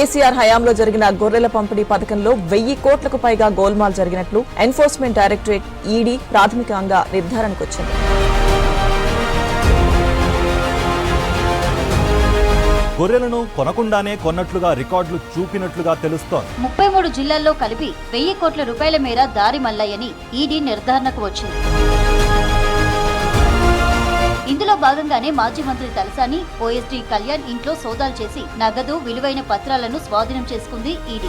కేసీఆర్ హయాంలో జరిగిన గొర్రెల పంపిణీ పథకంలో 1000 కోట్లకు పైగా గోల్మాల్ జరిగినట్లు ఎన్ఫోర్స్మెంట్ డైరెక్టరేట్ ఈడీ ప్రాథమికంగా నిర్ధారణకు వచ్చింది. గొర్రెలను కొనకుండానే కొన్నట్లుగా రికార్డులు చూపినట్లుగా తెలుస్తోంది. 33 జిల్లాల్లో కలిపి 1000 కోట్ల రూపాయల మేర దారి మళ్లాయని ఈడీ నిర్ధారణకు వచ్చింది. ఇందులో భాగంగానే మాజీ మంత్రి తలసాని, ఓఎస్డీ కళ్యాణ్ ఇంట్లో సోదాలు చేసి నగదు, విలువైన పత్రాలను స్వాధీనం చేసుకుంది ఈడీ.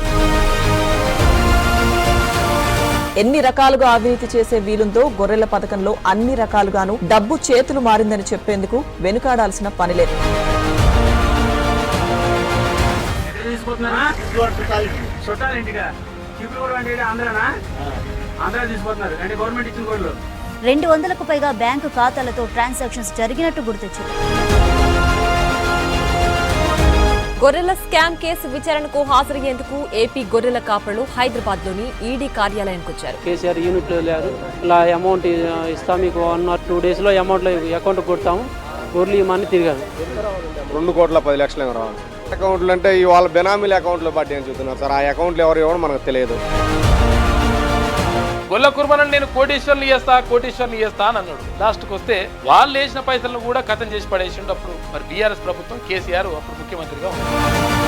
ఎన్ని రకాలుగా అవినీతి చేసే వీలుందో గొర్రెల పథకంలో అన్ని రకాలుగాను డబ్బు చేతులు మారిందని చెప్పేందుకు వెనుకాడాల్సిన పనిలేదు. గవర్నమెంట్ ఇచ్చిన 200కు పైగా బ్యాంకు ఖాతాలతో ట్రాన్సాక్షన్స్ జరిగినట్టు గుర్తొచ్చింది. గొర్రెల స్కామ్ కేసు విచారణకు హాజరయ్యేందుకు ఏపీ గొర్రెల కాపరులు హైదరాబాద్ లోని ఈడీ కార్యాలయానికి వచ్చారు. కేసీఆర్ యూనిట్ లేదు, ఇలా అమౌంట్ ఇస్తాం, మీకు 1 or 2 days లో అమౌంట్ అకౌంట్ కొడతాము, గొర్రెలు ఇవ్వమని తిరిగారు. 2,10,00,000 రావాలి. అకౌంట్లు అంటే వాళ్ళ బెనామీల అకౌంట్లో బట్టి ఏం చూస్తున్నారు సార్, ఆ అకౌంట్లు ఎవరు ఇవ్వడం మనకు తెలియదు. గొల్ల కుర్బానని నేను కోటీశ్వర్ని చేస్తా అని అన్నాడు. లాస్ట్కి వస్తే వాళ్ళు వేసిన పైసలను కూడా కథం చేసి పడేసిండు. అప్పుడు మరి బీఆర్ఎస్ ప్రభుత్వం, కేసీఆర్ అప్పుడు ముఖ్యమంత్రిగా ఉన్నారు.